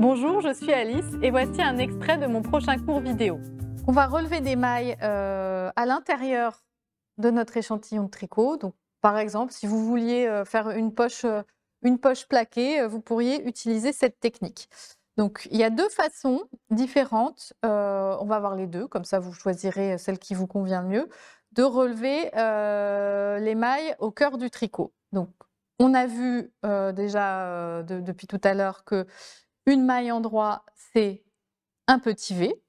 Bonjour, je suis Alice et voici un extrait de mon prochain cours vidéo. On va relever des mailles à l'intérieur de notre échantillon de tricot. Donc, par exemple, si vous vouliez faire une poche plaquée, vous pourriez utiliser cette technique. Donc, il y a deux façons différentes, on va voir les deux, comme ça vous choisirez celle qui vous convient le mieux, de relever les mailles au cœur du tricot. Donc, on a vu déjà depuis tout à l'heure que une maille endroit, c'est un petit V.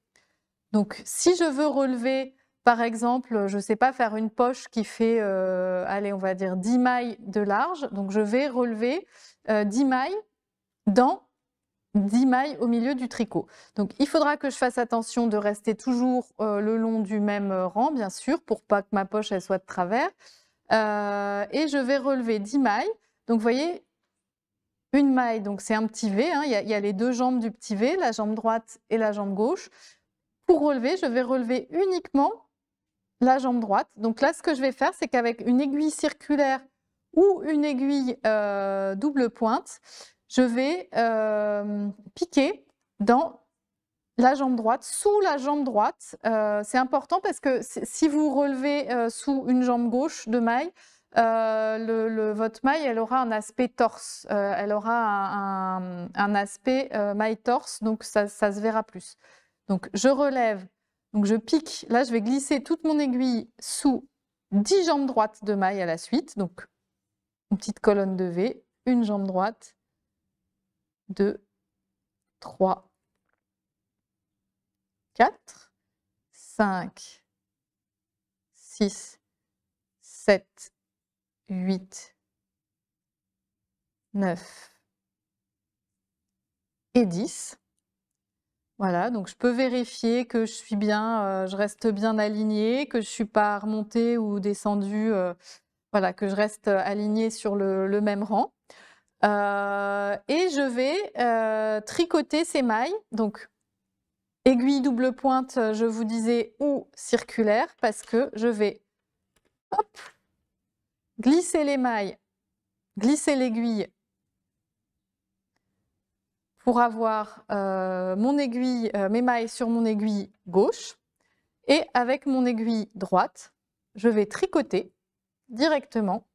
Donc, si je veux relever, par exemple, je ne sais pas, faire une poche qui fait, allez, on va dire 10 mailles de large, donc je vais relever 10 mailles dans 10 mailles au milieu du tricot. Donc, il faudra que je fasse attention de rester toujours le long du même rang, bien sûr, pour pas que ma poche elle soit de travers. Et je vais relever 10 mailles. Donc, vous voyez, une maille, donc c'est un petit V, hein, il y a les deux jambes du petit V, la jambe droite et la jambe gauche. Pour relever, je vais relever uniquement la jambe droite. Donc là, ce que je vais faire, c'est qu'avec une aiguille circulaire ou une aiguille double pointe, je vais piquer dans la jambe droite, sous la jambe droite. C'est important parce que si vous relevez sous une jambe gauche de maille, votre maille, elle aura un aspect torse, elle aura un aspect maille torse, donc ça se verra plus. Donc je relève, donc je pique, là je vais glisser toute mon aiguille sous 10 jambes droites de maille à la suite, donc une petite colonne de V, une jambe droite, 2, 3, 4, 5, 6, 7, 8, 9 et 10. Voilà, donc je peux vérifier que je suis bien, je reste bien alignée, que je ne suis pas remontée ou descendue, voilà, que je reste alignée sur le même rang. Et je vais tricoter ces mailles. Donc, aiguille double pointe, je vous disais, ou circulaire, parce que je vais hop, glisser les mailles, glisser l'aiguille pour avoir mon aiguille, mes mailles sur mon aiguille gauche. Et avec mon aiguille droite, je vais tricoter directement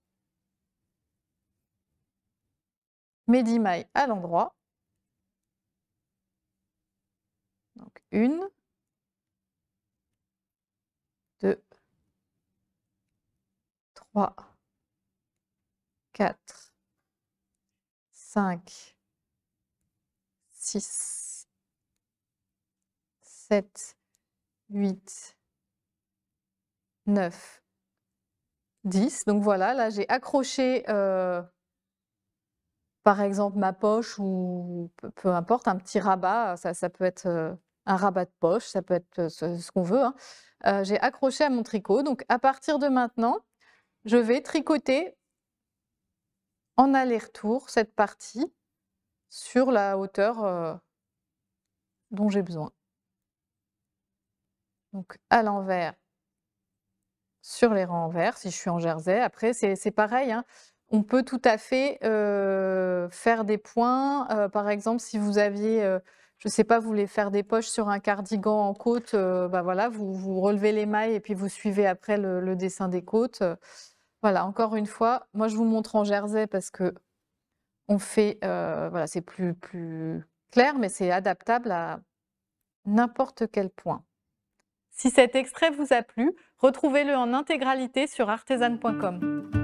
mes 10 mailles à l'endroit. Donc 1, 2, 3, 4, 5, 6, 7, 8, 9, 10. Donc voilà, là j'ai accroché par exemple ma poche ou peu importe, un petit rabat, ça peut être un rabat de poche, ça peut être ce qu'on veut, hein. J'ai accroché à mon tricot. Donc à partir de maintenant, je vais tricoter en aller-retour cette partie sur la hauteur dont j'ai besoin. Donc à l'envers sur les rangs envers, si je suis en jersey. Après, c'est pareil, hein. On peut tout à fait faire des points. Par exemple, si vous aviez, je ne sais pas, vous voulez faire des poches sur un cardigan en côte, bah voilà, vous relevez les mailles et puis vous suivez après le dessin des côtes. Voilà, encore une fois, moi je vous montre en jersey parce que on fait, voilà, c'est plus clair, mais c'est adaptable à n'importe quel point. Si cet extrait vous a plu, retrouvez-le en intégralité sur artesane.com.